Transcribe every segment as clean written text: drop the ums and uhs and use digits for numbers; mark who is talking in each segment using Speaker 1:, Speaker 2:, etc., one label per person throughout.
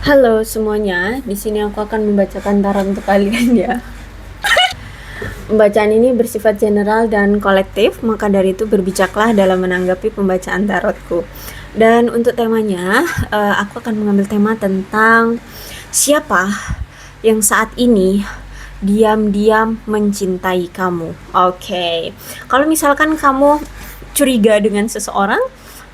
Speaker 1: Halo semuanya, di sini aku akan membacakan tarot untuk kalian ya. Pembacaan ini bersifat general dan kolektif, maka dari itu berbijaklah dalam menanggapi pembacaan tarotku. Dan untuk temanya, aku akan mengambil tema tentang siapa yang saat ini diam-diam mencintai kamu. Oke. Kalau misalkan kamu curiga dengan seseorang,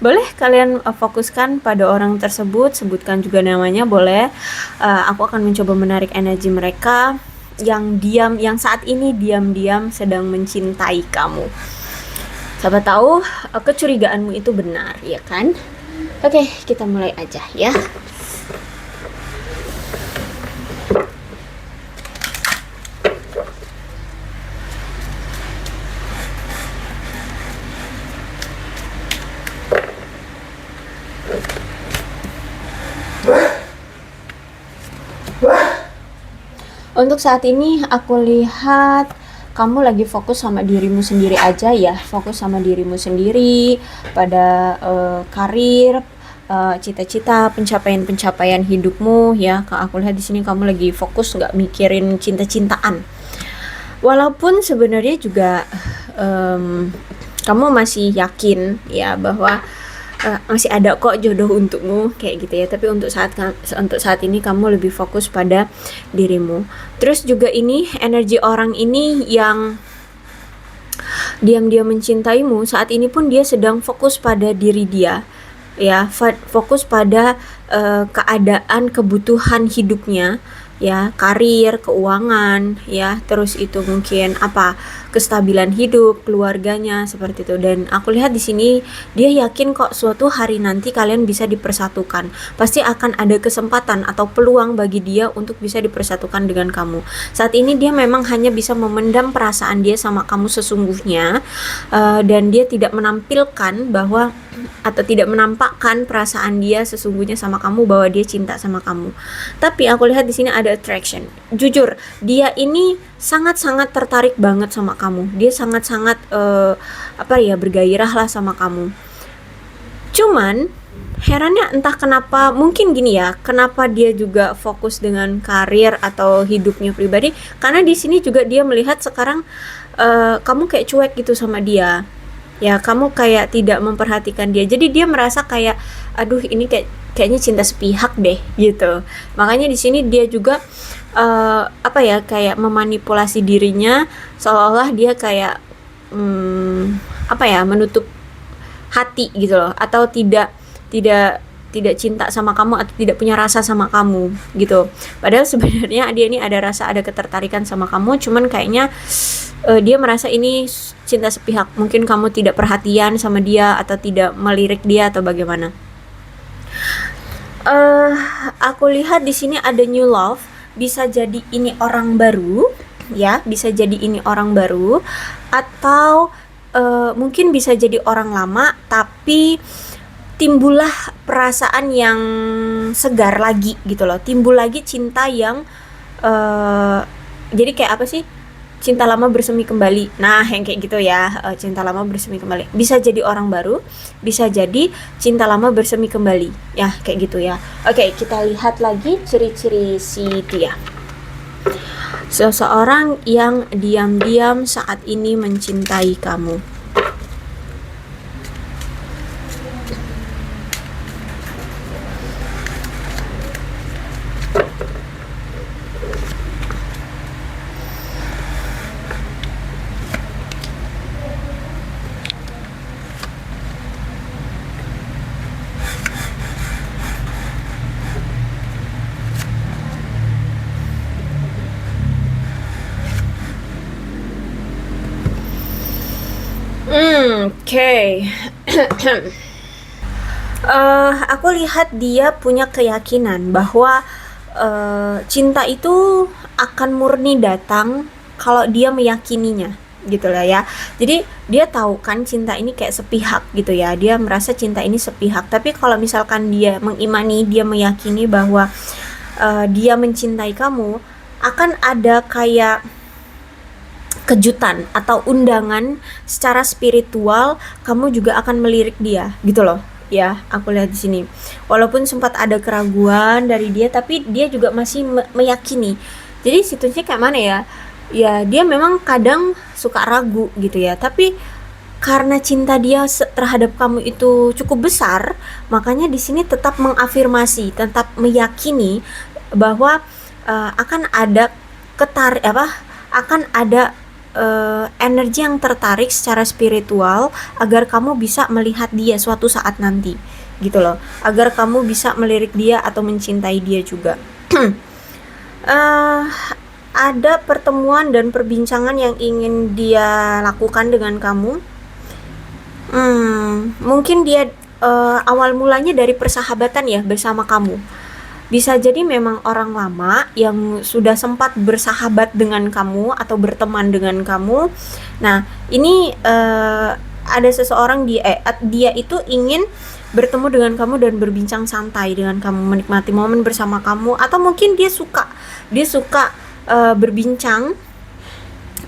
Speaker 1: boleh kalian fokuskan pada orang tersebut, sebutkan juga namanya, boleh. Aku akan mencoba menarik energi mereka yang saat ini diam-diam sedang mencintai kamu. Siapa tahu kecurigaanmu itu benar, ya kan? Oke, kita mulai aja ya. Untuk saat ini aku lihat kamu lagi fokus sama dirimu sendiri aja ya, fokus sama dirimu sendiri pada karir, cita-cita, pencapaian hidupmu ya. Aku lihat di sini kamu lagi fokus, nggak mikirin cinta-cintaan. Walaupun sebenarnya juga kamu masih yakin ya bahwa masih ada kok jodoh untukmu kayak gitu ya, tapi untuk saat ini kamu lebih fokus pada dirimu. Terus juga ini energi orang ini yang diam-diam mencintaimu, saat ini pun dia sedang fokus pada diri dia ya, fokus pada keadaan kebutuhan hidupnya ya, karir, keuangan ya, terus itu mungkin kestabilan hidup keluarganya seperti itu. Dan aku lihat di sini dia yakin kok suatu hari nanti kalian bisa dipersatukan, pasti akan ada kesempatan atau peluang bagi dia untuk bisa dipersatukan dengan kamu. Saat ini dia memang hanya bisa memendam perasaan dia sama kamu sesungguhnya, dan dia tidak menampilkan bahwa atau tidak menampakkan perasaan dia sesungguhnya sama kamu, bahwa dia cinta sama kamu. Tapi aku lihat di sini ada attraction. Jujur, dia ini sangat-sangat tertarik banget sama kamu. Dia sangat-sangat bergairah lah sama kamu. Cuman herannya entah kenapa, mungkin gini ya, kenapa dia juga fokus dengan karir atau hidupnya pribadi, karena di sini juga dia melihat sekarang kamu kayak cuek gitu sama dia. Ya, kamu kayak tidak memperhatikan dia. Jadi dia merasa kayak aduh, ini kayaknya cinta sepihak deh gitu. Makanya di sini dia juga kayak memanipulasi dirinya, seolah-olah dia kayak menutup hati gitu loh, atau tidak tidak tidak cinta sama kamu, atau tidak punya rasa sama kamu gitu. Padahal sebenarnya dia ini ada rasa, ada ketertarikan sama kamu, cuman kayaknya dia merasa ini cinta sepihak. Mungkin kamu tidak perhatian sama dia, atau tidak melirik dia, atau bagaimana. Aku lihat di sini ada new love. Bisa jadi ini orang baru ya, bisa jadi ini orang baru, atau mungkin bisa jadi orang lama, tapi timbullah perasaan yang segar lagi gitu loh, timbul lagi cinta yang jadi kayak apa sih, cinta lama bersemi kembali. Nah, yang kayak gitu ya, cinta lama bersemi kembali. Bisa jadi orang baru, bisa jadi cinta lama bersemi kembali. Ya, kayak gitu ya. Oke, kita lihat lagi ciri-ciri si dia. Seseorang yang diam-diam saat ini mencintai kamu. Oke. Aku lihat dia punya keyakinan bahwa cinta itu akan murni datang kalau dia meyakininya gitu lah ya. Jadi dia tahu kan cinta ini kayak sepihak gitu ya, dia merasa cinta ini sepihak. Tapi kalau misalkan dia mengimani, dia meyakini bahwa dia mencintai kamu, akan ada kayak kejutan atau undangan secara spiritual, kamu juga akan melirik dia gitu loh. ya, aku lihat di sini. Walaupun sempat ada keraguan dari dia, tapi dia juga masih meyakini. Jadi situasinya kayak mana ya? Ya, dia memang kadang suka ragu gitu ya, tapi karena cinta dia terhadap kamu itu cukup besar, makanya di sini tetap mengafirmasi, tetap meyakini bahwa akan ada akan ada energi yang tertarik secara spiritual agar kamu bisa melihat dia suatu saat nanti gitu loh, agar kamu bisa melirik dia atau mencintai dia juga. uh, ada pertemuan dan perbincangan yang ingin dia lakukan dengan kamu. Mungkin dia awal mulanya dari persahabatan ya bersama kamu. Bisa jadi memang orang lama yang sudah sempat bersahabat dengan kamu atau berteman dengan kamu. Nah, ini ada seseorang dia itu ingin bertemu dengan kamu dan berbincang santai dengan kamu, menikmati momen bersama kamu, atau mungkin dia suka berbincang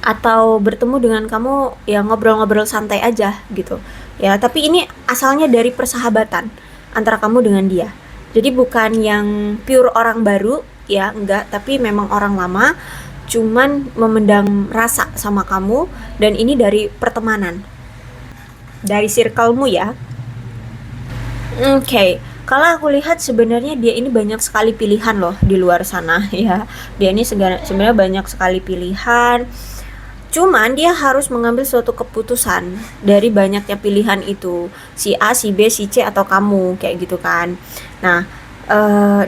Speaker 1: atau bertemu dengan kamu ya, ngobrol-ngobrol santai aja gitu. Ya, tapi ini asalnya dari persahabatan antara kamu dengan dia. Jadi bukan yang pure orang baru ya, enggak, tapi memang orang lama cuman memendam rasa sama kamu, dan ini dari pertemanan, dari circlemu ya. Oke. Kalau aku lihat sebenarnya dia ini banyak sekali pilihan loh di luar sana ya. Dia ini sebenarnya banyak sekali pilihan. Cuman dia harus mengambil suatu keputusan dari banyaknya pilihan itu. Si A, si B, si C, atau kamu, kayak gitu kan. Nah,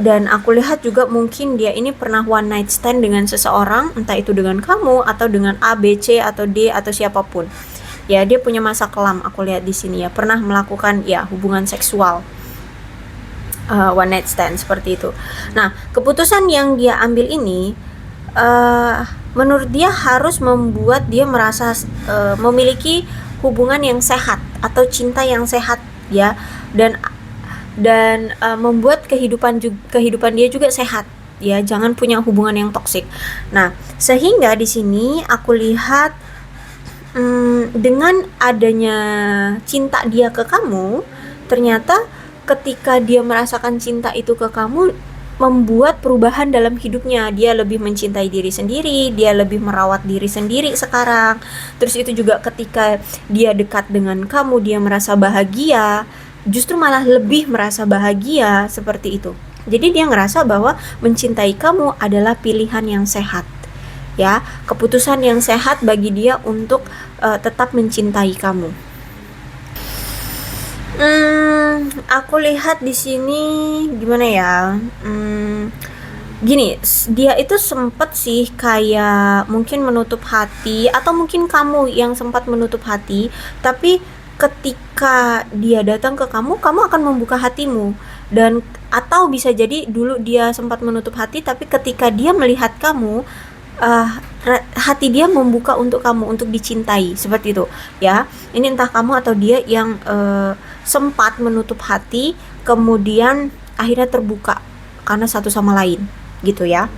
Speaker 1: dan aku lihat juga mungkin dia ini pernah one night stand dengan seseorang, entah itu dengan kamu atau dengan A, B, C, atau D, atau siapapun. Ya, dia punya masa kelam, aku lihat di sini ya. Pernah melakukan ya hubungan seksual. One night stand seperti itu. Nah, keputusan yang dia ambil ini menurut dia harus membuat dia merasa memiliki hubungan yang sehat atau cinta yang sehat ya, dan membuat kehidupan dia juga sehat ya, jangan punya hubungan yang toksik. Nah, sehingga di sini aku lihat dengan adanya cinta dia ke kamu, ternyata ketika dia merasakan cinta itu ke kamu, membuat perubahan dalam hidupnya. Dia lebih mencintai diri sendiri, dia lebih merawat diri sendiri sekarang. Terus itu juga ketika dia dekat dengan kamu, dia merasa bahagia, justru malah lebih merasa bahagia seperti itu. Jadi dia ngerasa bahwa mencintai kamu adalah pilihan yang sehat. Ya, keputusan yang sehat bagi dia untuk tetap mencintai kamu. Aku lihat di sini gimana ya? Gini, dia itu sempet sih kayak mungkin menutup hati, atau mungkin kamu yang sempat menutup hati, tapi ketika dia datang ke kamu akan membuka hatimu. Dan atau bisa jadi dulu dia sempat menutup hati, tapi ketika dia melihat kamu, hati dia membuka untuk kamu, untuk dicintai, seperti itu ya. Ini entah kamu atau dia yang sempat menutup hati, kemudian akhirnya terbuka karena satu sama lain gitu ya.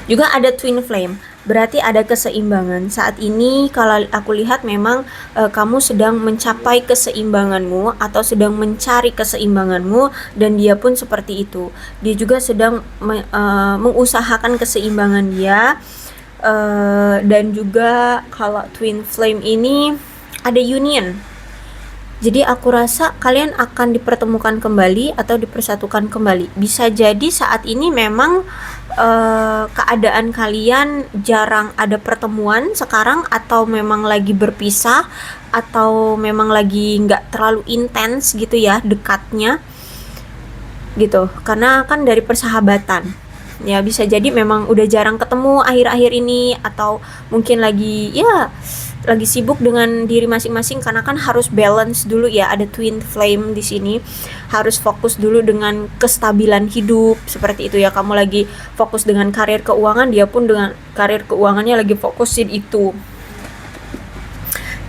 Speaker 1: Juga ada twin flame, berarti ada keseimbangan. Saat ini kalau aku lihat memang kamu sedang mencapai keseimbanganmu atau sedang mencari keseimbanganmu, dan dia pun seperti itu. Dia juga sedang mengusahakan keseimbangan dia. Dan juga kalau twin flame ini ada union. Jadi aku rasa kalian akan dipertemukan kembali atau dipersatukan kembali. Bisa jadi saat ini memang keadaan kalian jarang ada pertemuan sekarang, atau memang lagi berpisah, atau memang lagi nggak terlalu intens gitu ya dekatnya gitu, karena kan dari persahabatan ya. Bisa jadi memang udah jarang ketemu akhir-akhir ini, atau mungkin lagi sibuk dengan diri masing-masing, karena kan harus balance dulu ya. Ada twin flame di sini, harus fokus dulu dengan kestabilan hidup seperti itu ya. Kamu lagi fokus dengan karir keuangan, dia pun dengan karir keuangannya lagi fokusin itu.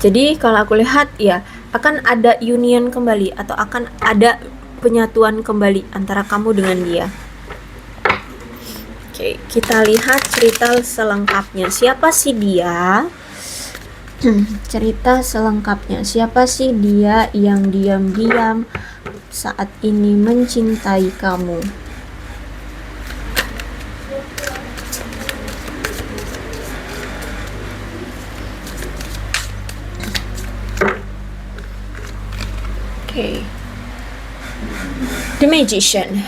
Speaker 1: Jadi kalau aku lihat ya, akan ada union kembali, atau akan ada penyatuan kembali antara kamu dengan dia. Oke, kita lihat cerita selengkapnya. Siapa sih dia? Cerita selengkapnya. Siapa sih dia yang diam-diam saat ini mencintai kamu? Oke. The Magician.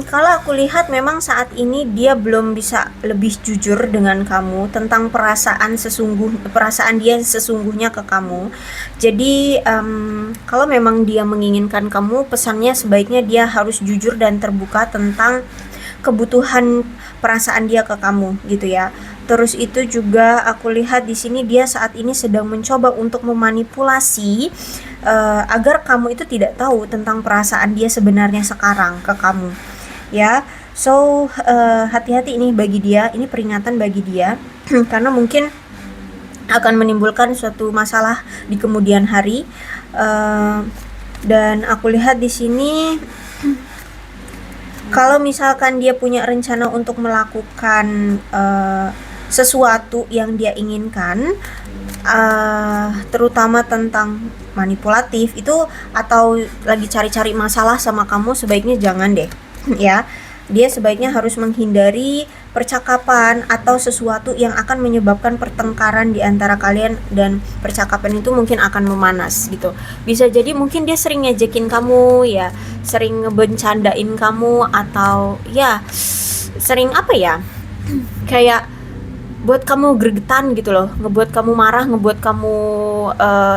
Speaker 1: Kalau aku lihat memang saat ini dia belum bisa lebih jujur dengan kamu tentang perasaan dia sesungguhnya ke kamu. Jadi kalau memang dia menginginkan kamu, pesannya sebaiknya dia harus jujur dan terbuka tentang kebutuhan perasaan dia ke kamu gitu ya. Terus itu juga aku lihat di sini dia saat ini sedang mencoba untuk memanipulasi agar kamu itu tidak tahu tentang perasaan dia sebenarnya sekarang ke kamu ya. So hati-hati ini bagi dia, ini peringatan bagi dia karena mungkin akan menimbulkan suatu masalah di kemudian hari. Dan aku lihat di sini kalau misalkan dia punya rencana untuk melakukan sesuatu yang dia inginkan, terutama tentang manipulatif itu atau lagi cari-cari masalah sama kamu, sebaiknya jangan deh ya. Dia sebaiknya harus menghindari percakapan atau sesuatu yang akan menyebabkan pertengkaran di antara kalian, dan percakapan itu mungkin akan memanas gitu. Bisa jadi mungkin dia sering ngejekin kamu ya, sering ngebencandain kamu, atau ya sering apa ya, kayak buat kamu gregetan gitu loh, ngebuat kamu marah, ngebuat kamu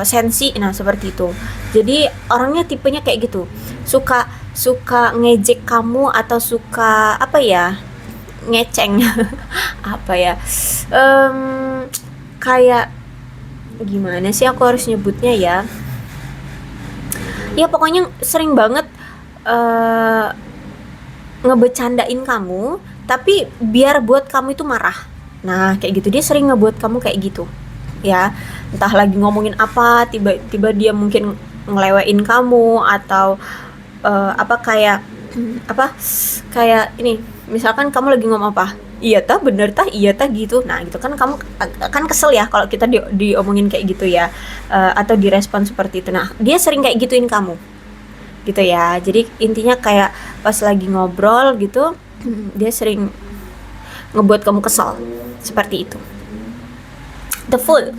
Speaker 1: sensi. Nah seperti itu. Jadi orangnya tipenya kayak gitu, suka ngejek kamu atau suka apa ya, ngeceng apa ya, kayak gimana sih aku harus nyebutnya ya, ya pokoknya sering banget ngebecandain kamu tapi biar buat kamu itu marah. Nah kayak gitu, dia sering ngebuat kamu kayak gitu ya. Entah lagi ngomongin apa, tiba-tiba dia mungkin ngelewain kamu, atau apa kayak apa kayak ini, misalkan kamu lagi ngomong apa, iya tah, bener tah, iya tah gitu. Nah gitu kan kamu kan kesel ya kalau kita diomongin kayak gitu ya, atau direspon seperti itu. Nah dia sering kayak gituin kamu gitu ya. Jadi intinya kayak pas lagi ngobrol gitu dia sering ngebuat kamu kesal seperti itu. The Fool.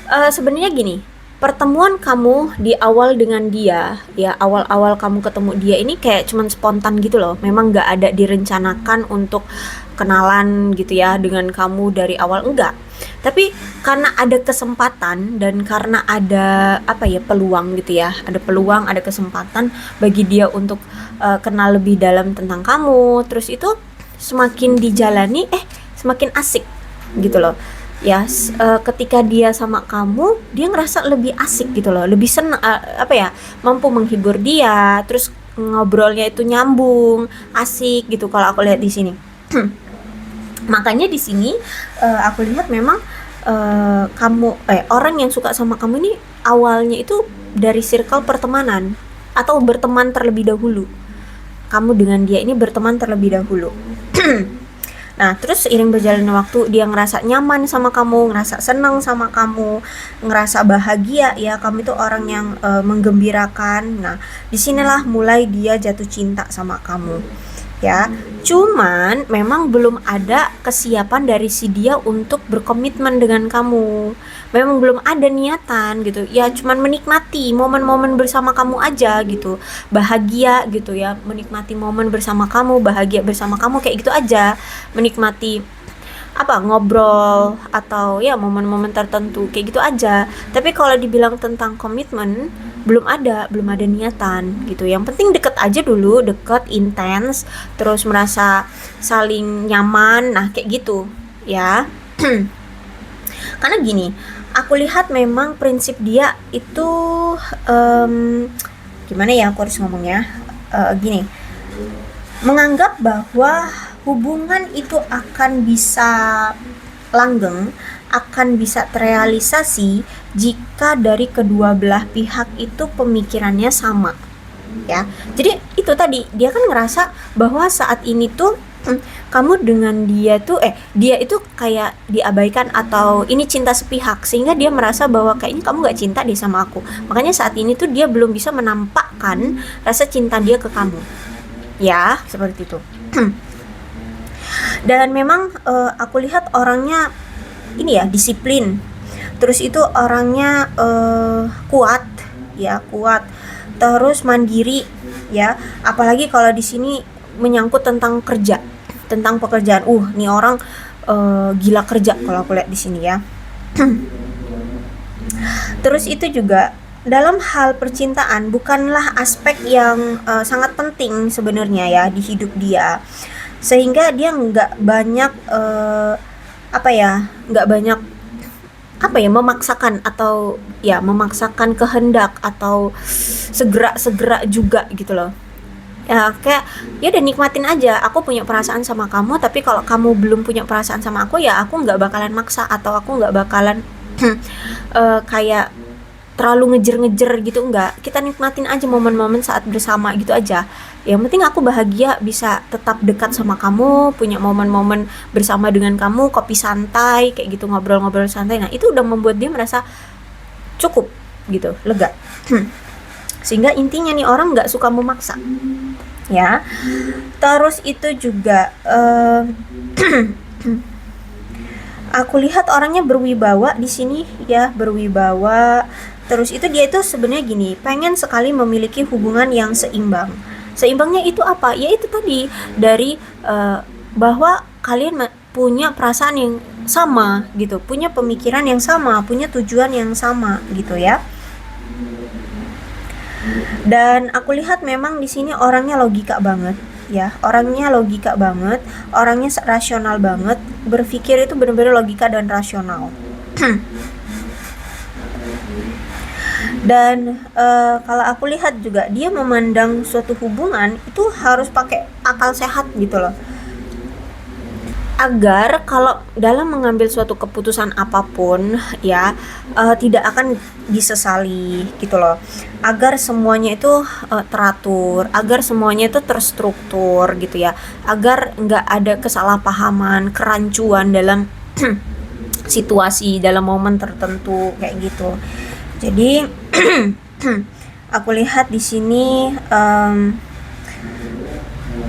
Speaker 1: Sebenarnya gini, pertemuan kamu di awal dengan dia ya, awal-awal kamu ketemu dia ini kayak cuman spontan gitu loh. Memang gak ada direncanakan untuk kenalan gitu ya dengan kamu dari awal, enggak. Tapi karena ada kesempatan dan karena ada apa ya, peluang gitu ya, ada peluang, ada kesempatan bagi dia untuk kenal lebih dalam tentang kamu. Terus itu semakin dijalani semakin asik gitu loh ya. Ketika dia sama kamu, dia ngerasa lebih asik gitu loh, lebih senang, apa ya, mampu menghibur dia, terus ngobrolnya itu nyambung, asik gitu kalau aku lihat di sini. Makanya di sini aku lihat memang kamu orang yang suka sama kamu ini awalnya itu dari circle pertemanan atau berteman terlebih dahulu. Kamu dengan dia ini berteman terlebih dahulu. Nah terus seiring berjalannya waktu, dia ngerasa nyaman sama kamu, ngerasa senang sama kamu, ngerasa bahagia ya, kamu itu orang yang menggembirakan. Nah disinilah mulai dia jatuh cinta sama kamu ya. Cuman memang belum ada kesiapan dari si dia untuk berkomitmen dengan kamu. Memang belum ada niatan gitu ya, cuman menikmati momen-momen bersama kamu aja gitu, bahagia gitu ya, menikmati momen bersama kamu, bahagia bersama kamu, kayak gitu aja. Menikmati apa, ngobrol atau ya momen-momen tertentu kayak gitu aja. Tapi kalau dibilang tentang komitmen, belum ada niatan gitu. Yang penting deket aja dulu, deket, intens, terus merasa saling nyaman. Nah kayak gitu ya. Karena gini, aku lihat memang prinsip dia itu gimana ya aku harus ngomongnya, gini, menganggap bahwa hubungan itu akan bisa langgeng, akan bisa terrealisasi jika dari kedua belah pihak itu pemikirannya sama ya. Jadi itu tadi, dia kan ngerasa bahwa saat ini tuh kamu dengan dia itu kayak diabaikan atau ini cinta sepihak, sehingga dia merasa bahwa kayaknya kamu gak cinta deh sama aku. Makanya saat ini tuh dia belum bisa menampakkan rasa cinta dia ke kamu. Ya, seperti itu. Dan memang aku lihat orangnya ini ya, disiplin. Terus itu orangnya kuat, ya, kuat. Terus mandiri, ya. Apalagi kalau di sini menyangkut tentang kerja, tentang pekerjaan. Nih orang gila kerja kalau aku lihat di sini ya. Terus itu juga dalam hal percintaan bukanlah aspek yang sangat penting sebenarnya ya di hidup dia, sehingga dia nggak banyak nggak banyak memaksakan atau ya memaksakan kehendak atau segera juga gitu loh. Ya kayak ya udah nikmatin aja, aku punya perasaan sama kamu, tapi kalau kamu belum punya perasaan sama aku ya aku nggak bakalan maksa, atau aku nggak bakalan kayak terlalu ngejer-ngejer gitu. Enggak, kita nikmatin aja momen-momen saat bersama gitu aja. Yang penting aku bahagia bisa tetap dekat sama kamu, punya momen-momen bersama dengan kamu, kopi santai kayak gitu, ngobrol-ngobrol santai. Nah itu udah membuat dia merasa cukup gitu, lega. Sehingga intinya nih orang nggak suka memaksa ya. Terus itu juga aku lihat orangnya berwibawa di sini ya, berwibawa. Terus itu dia itu sebenarnya gini, pengen sekali memiliki hubungan yang seimbang. Seimbangnya itu apa? Ya itu tadi dari bahwa kalian punya perasaan yang sama gitu, punya pemikiran yang sama, punya tujuan yang sama gitu ya. Dan aku lihat memang di sini orangnya logika banget ya, orangnya logika banget, orangnya rasional banget, berpikir itu benar-benar logika dan rasional. Dan kalau aku lihat juga dia memandang suatu hubungan itu harus pakai akal sehat gitu loh, agar kalau dalam mengambil suatu keputusan apapun ya tidak akan disesali gitu loh, agar semuanya itu teratur, agar semuanya itu terstruktur gitu ya, agar nggak ada kesalahpahaman, kerancuan dalam situasi, dalam momen tertentu kayak gitu. Jadi aku lihat di sini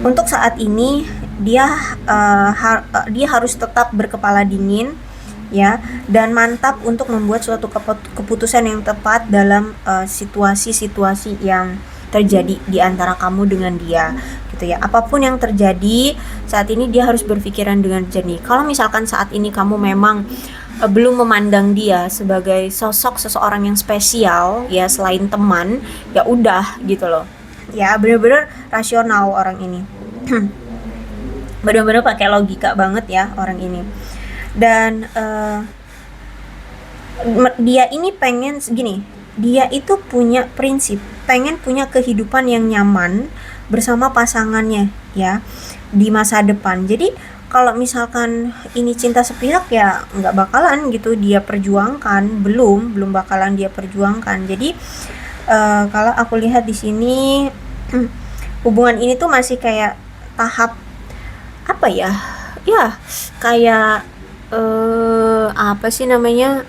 Speaker 1: untuk saat ini dia harus tetap berkepala dingin ya, dan mantap untuk membuat suatu keputusan yang tepat dalam situasi-situasi yang terjadi di antara kamu dengan dia gitu ya. Apapun yang terjadi saat ini dia harus berpikiran dengan jernih. Kalau misalkan saat ini kamu memang belum memandang dia sebagai sosok seseorang yang spesial ya selain teman, ya udah gitu loh. Ya benar-benar rasional orang ini. Benar-benar pakai logika banget ya orang ini. Dan dia ini pengen segini, dia itu punya prinsip, pengen punya kehidupan yang nyaman bersama pasangannya ya di masa depan. Jadi kalau misalkan ini cinta sepihak ya nggak bakalan gitu dia perjuangkan, belum bakalan dia perjuangkan. Jadi kalau aku lihat di sini hubungan ini tuh masih kayak tahap apa ya kayak apa sih namanya,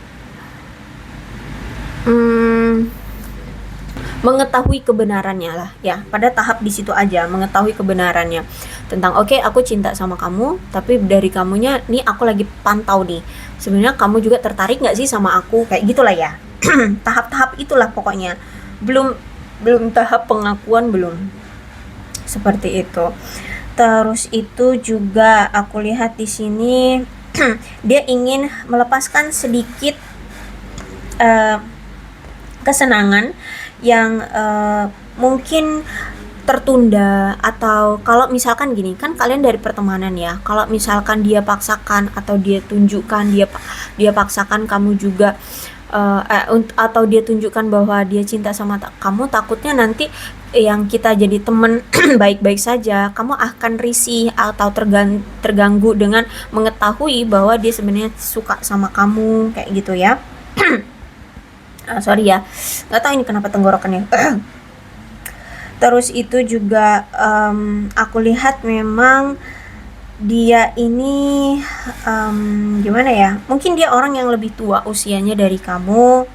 Speaker 1: mengetahui kebenarannya lah ya, pada tahap di situ aja, mengetahui kebenarannya tentang oke, aku cinta sama kamu, tapi dari kamunya nih aku lagi pantau nih, sebenarnya kamu juga tertarik nggak sih sama aku, kayak gitulah ya. Tahap-tahap itulah pokoknya, belum tahap pengakuan, belum seperti itu. Terus itu juga aku lihat di sini dia ingin melepaskan sedikit kesenangan yang mungkin tertunda, atau kalau misalkan gini kan kalian dari pertemanan ya, kalau misalkan dia paksakan atau dia tunjukkan, dia paksakan kamu juga atau dia tunjukkan bahwa dia cinta sama kamu, takutnya nanti yang kita jadi temen baik-baik saja, kamu akan risih atau terganggu dengan mengetahui bahwa dia sebenarnya suka sama kamu kayak gitu ya. Sorry ya, nggak tahu ini kenapa tenggorokannya. Terus itu juga aku lihat memang dia ini gimana ya? Mungkin dia orang yang lebih tua usianya dari kamu.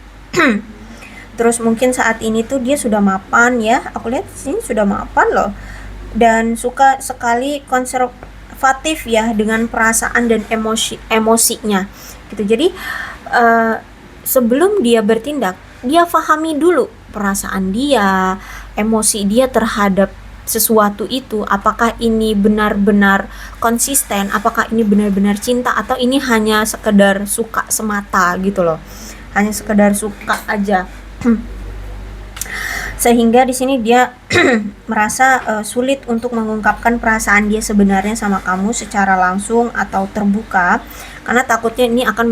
Speaker 1: Terus mungkin saat ini tuh dia sudah mapan ya. Aku lihat di sini sudah mapan loh. Dan suka sekali konservatif ya dengan perasaan dan emosinya. Gitu. Jadi sebelum dia bertindak, dia pahami dulu perasaan dia, emosi dia terhadap sesuatu itu, apakah ini benar-benar konsisten, apakah ini benar-benar cinta, atau ini hanya sekedar suka semata gitu loh, hanya sekedar suka aja. Sehingga di sini dia merasa sulit untuk mengungkapkan perasaan dia sebenarnya sama kamu secara langsung atau terbuka, karena takutnya ini akan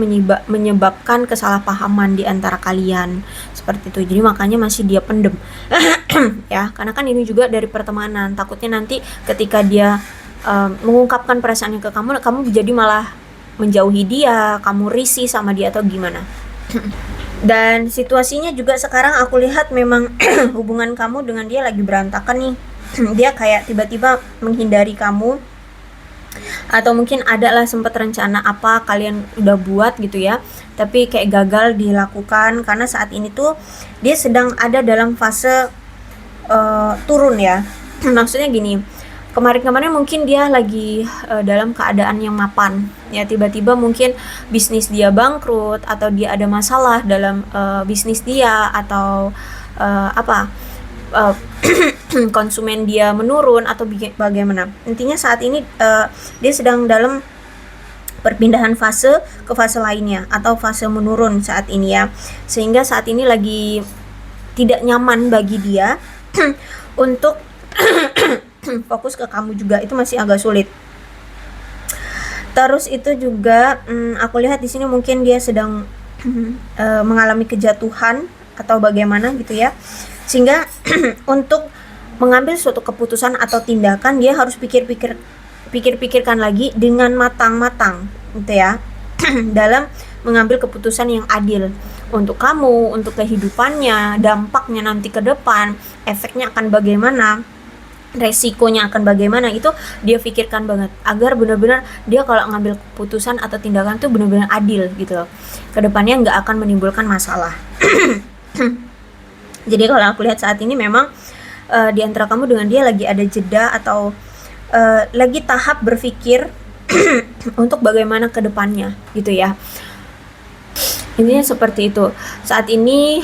Speaker 1: menyebabkan kesalahpahaman di antara kalian seperti itu. Jadi makanya masih dia pendem. Ya, karena kan ini juga dari pertemanan, takutnya nanti ketika dia mengungkapkan perasaannya ke kamu, kamu jadi malah menjauhi dia, kamu risih sama dia atau gimana. Dan situasinya juga sekarang aku lihat memang hubungan kamu dengan dia lagi berantakan nih. Dia kayak tiba-tiba menghindari kamu, atau mungkin ada lah sempat rencana apa kalian udah buat gitu ya, tapi kayak gagal dilakukan karena saat ini tuh dia sedang ada dalam fase turun ya. Maksudnya gini, kemarin-kemarin mungkin dia lagi dalam keadaan yang mapan ya, tiba-tiba mungkin bisnis dia bangkrut, atau dia ada masalah dalam bisnis dia, atau apa konsumen dia menurun atau bagaimana. Intinya saat ini dia sedang dalam perpindahan fase ke fase lainnya atau fase menurun saat ini ya, sehingga saat ini lagi tidak nyaman bagi dia untuk fokus ke kamu juga, itu masih agak sulit. Terus itu juga aku lihat di sini mungkin dia sedang mengalami kejatuhan atau bagaimana gitu ya, sehingga untuk mengambil suatu keputusan atau tindakan dia harus pikirkan lagi dengan matang-matang gitu ya. Dalam mengambil keputusan yang adil untuk kamu, untuk kehidupannya, dampaknya nanti ke depan, efeknya akan bagaimana, resikonya akan bagaimana, itu dia pikirkan banget agar benar-benar dia kalau ngambil keputusan atau tindakan tuh benar-benar adil gitu loh, kedepannya nggak akan menimbulkan masalah. Jadi kalau aku lihat saat ini memang di antara kamu dengan dia lagi ada jeda atau lagi tahap berpikir untuk bagaimana kedepannya gitu ya. Intinya seperti itu. Saat ini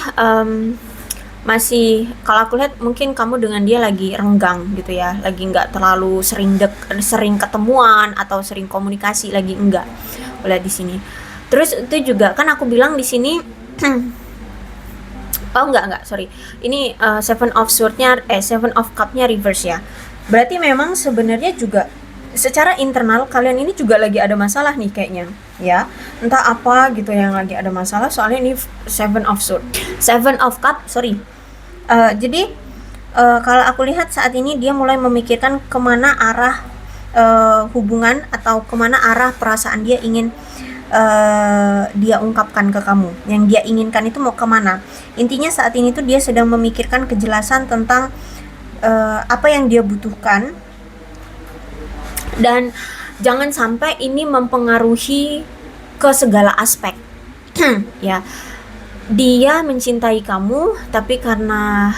Speaker 1: masih, kalau aku lihat mungkin kamu dengan dia lagi renggang gitu ya, lagi nggak terlalu sering ketemuan atau sering komunikasi, lagi enggak. Lihat di sini. Terus itu juga kan aku bilang di sini oh enggak, sorry. Ini Seven of Sword-nya Seven of Cup-nya reverse ya. Berarti memang sebenarnya juga secara internal kalian ini juga lagi ada masalah nih kayaknya ya, entah apa gitu yang lagi ada masalah, soalnya ini Seven of Sword, Seven of Cup, sorry. Jadi kalau aku lihat saat ini dia mulai memikirkan kemana arah hubungan atau kemana arah perasaan dia ingin dia ungkapkan ke kamu, yang dia inginkan itu mau kemana. Intinya saat ini tuh dia sedang memikirkan kejelasan tentang apa yang dia butuhkan, dan jangan sampai ini mempengaruhi ke segala aspek. Ya, dia mencintai kamu, tapi karena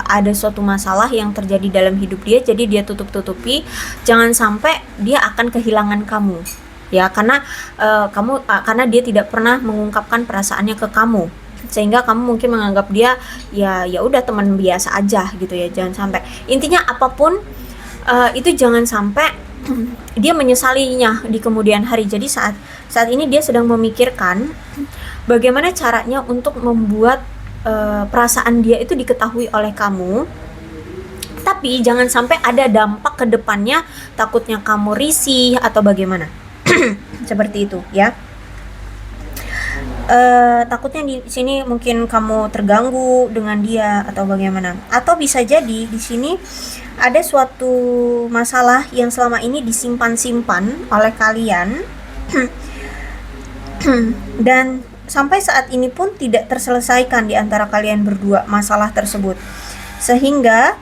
Speaker 1: ada suatu masalah yang terjadi dalam hidup dia, jadi dia tutup-tutupi. Jangan sampai dia akan kehilangan kamu, ya, karena karena dia tidak pernah mengungkapkan perasaannya ke kamu, sehingga kamu mungkin menganggap dia ya udah teman biasa aja gitu ya. Jangan sampai, intinya apapun itu jangan sampai dia menyesalinya di kemudian hari. Jadi saat ini dia sedang memikirkan bagaimana caranya untuk membuat perasaan dia itu diketahui oleh kamu, tapi jangan sampai ada dampak ke depannya, takutnya kamu risih atau bagaimana. Seperti itu ya. Takutnya di sini mungkin kamu terganggu dengan dia atau bagaimana, atau bisa jadi di sini ada suatu masalah yang selama ini disimpan-simpan oleh kalian dan sampai saat ini pun tidak terselesaikan di antara kalian berdua masalah tersebut, sehingga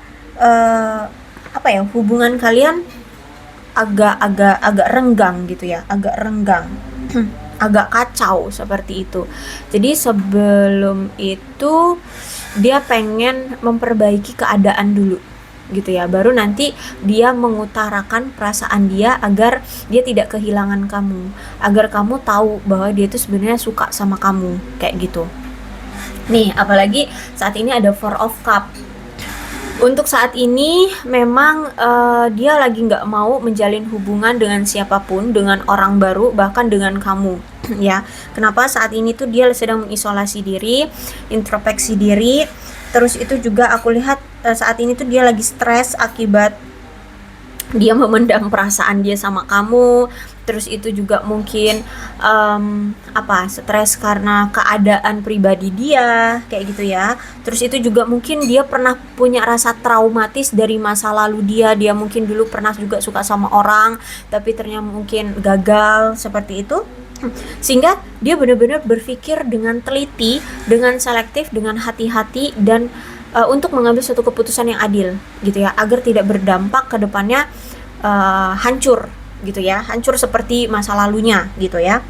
Speaker 1: hubungan kalian agak renggang gitu ya, agak renggang. Agak kacau seperti itu. Jadi sebelum itu dia pengen memperbaiki keadaan dulu gitu ya, baru nanti dia mengutarakan perasaan dia agar dia tidak kehilangan kamu, agar kamu tahu bahwa dia itu sebenarnya suka sama kamu, kayak gitu. Nih, apalagi saat ini ada Four of Cup. Untuk saat ini memang dia lagi nggak mau menjalin hubungan dengan siapapun, dengan orang baru, bahkan dengan kamu. Ya, kenapa saat ini tuh dia sedang mengisolasi diri, introspeksi diri. Terus itu juga aku lihat saat ini tuh dia lagi stres akibat dia memendam perasaan dia sama kamu. Terus itu juga mungkin stres karena keadaan pribadi dia, kayak gitu ya. Terus itu juga mungkin dia pernah punya rasa traumatis dari masa lalu dia mungkin dulu pernah juga suka sama orang tapi ternyata mungkin gagal, seperti itu. Sehingga dia benar-benar berpikir dengan teliti, dengan selektif, dengan hati-hati, dan untuk mengambil suatu keputusan yang adil gitu ya, agar tidak berdampak ke depannya hancur gitu ya, hancur seperti masa lalunya gitu ya.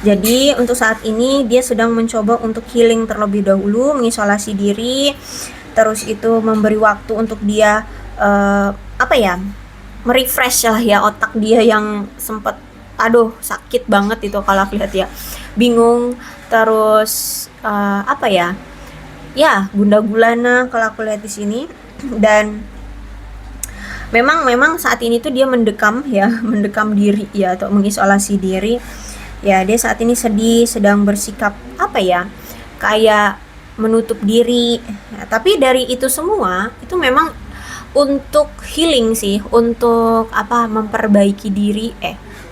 Speaker 1: Jadi untuk saat ini dia sedang mencoba untuk healing terlebih dahulu, mengisolasi diri, terus itu memberi waktu untuk dia merefresh lah ya otak dia yang sempat sakit banget itu kalau aku lihat ya, bingung, terus gunda gulana kalau aku lihat di sini. Dan memang saat ini tuh dia mendekam diri ya, atau mengisolasi diri ya. Dia saat ini sedih, sedang bersikap kayak menutup diri ya. Tapi dari itu semua itu memang untuk healing sih, untuk memperbaiki diri,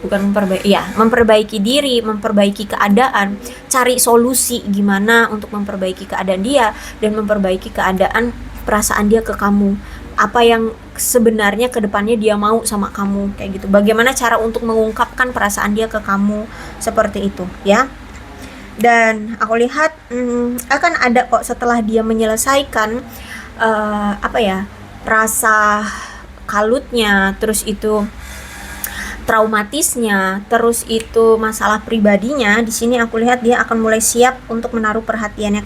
Speaker 1: memperbaiki diri, memperbaiki keadaan, cari solusi gimana untuk memperbaiki keadaan dia dan memperbaiki keadaan perasaan dia ke kamu. Apa yang sebenarnya kedepannya dia mau sama kamu, kayak gitu. Bagaimana cara untuk mengungkapkan perasaan dia ke kamu, seperti itu ya. Dan aku lihat akan ada kok setelah dia menyelesaikan rasa kalutnya, terus itu traumatisnya, terus itu masalah pribadinya. Di sini aku lihat dia akan mulai siap untuk menaruh perhatiannya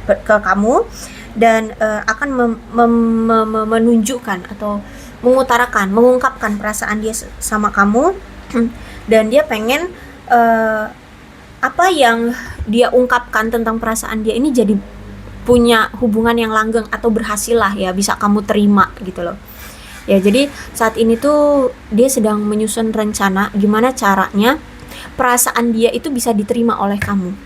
Speaker 1: ke kamu, dan akan menunjukkan atau mengungkapkan perasaan dia sama kamu. Dan dia pengen apa yang dia ungkapkan tentang perasaan dia ini jadi punya hubungan yang langgeng atau berhasil lah ya, bisa kamu terima gitu loh ya. Jadi saat ini tuh dia sedang menyusun rencana gimana caranya perasaan dia itu bisa diterima oleh kamu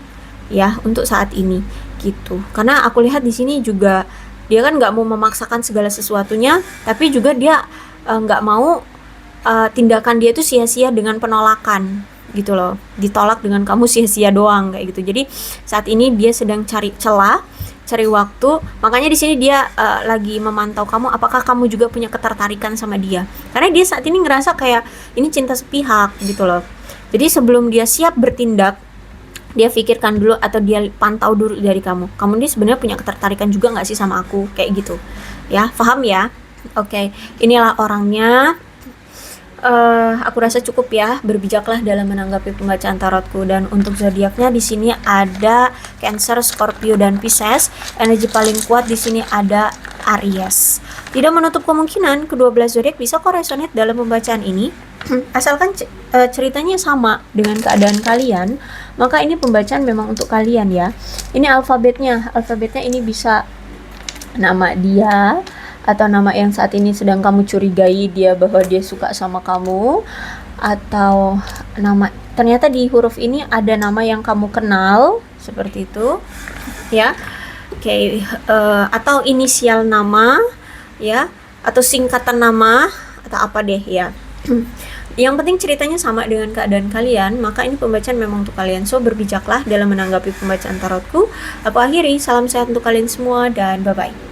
Speaker 1: ya, untuk saat ini gitu. Karena aku lihat di sini juga dia kan nggak mau memaksakan segala sesuatunya, tapi juga dia nggak mau tindakan dia itu sia-sia dengan penolakan gitu loh, ditolak dengan kamu sia-sia doang kayak gitu. Jadi saat ini dia sedang cari celah, cari waktu. Makanya di sini dia lagi memantau kamu, apakah kamu juga punya ketertarikan sama dia. Karena dia saat ini ngerasa kayak ini cinta sepihak gitu loh. Jadi sebelum dia siap bertindak, dia pikirkan dulu atau dia pantau dulu dari kamu. Kamu ini sebenarnya punya ketertarikan juga nggak sih sama aku, kayak gitu. Ya, paham ya? Oke, inilah orangnya. Aku rasa cukup ya, berbijaklah dalam menanggapi pembacaan tarotku. Dan untuk zodiaknya di sini ada Cancer, Scorpio, dan Pisces. Energi paling kuat di sini ada Aries. Tidak menutup kemungkinan kedua belas zodiak bisa kok resonate dalam pembacaan ini. Asalkan ceritanya sama dengan keadaan kalian, maka ini pembacaan memang untuk kalian ya. Ini alfabetnya ini bisa nama dia, atau nama yang saat ini sedang kamu curigai dia bahwa dia suka sama kamu, atau nama ternyata di huruf ini ada nama yang kamu kenal, seperti itu ya. Oke, atau inisial nama ya, atau singkatan nama atau apa deh ya. Yang penting ceritanya sama dengan keadaan kalian, maka ini pembacaan memang untuk kalian. So, berbijaklah dalam menanggapi pembacaan tarotku. Aku akhiri, salam sehat untuk kalian semua dan bye-bye.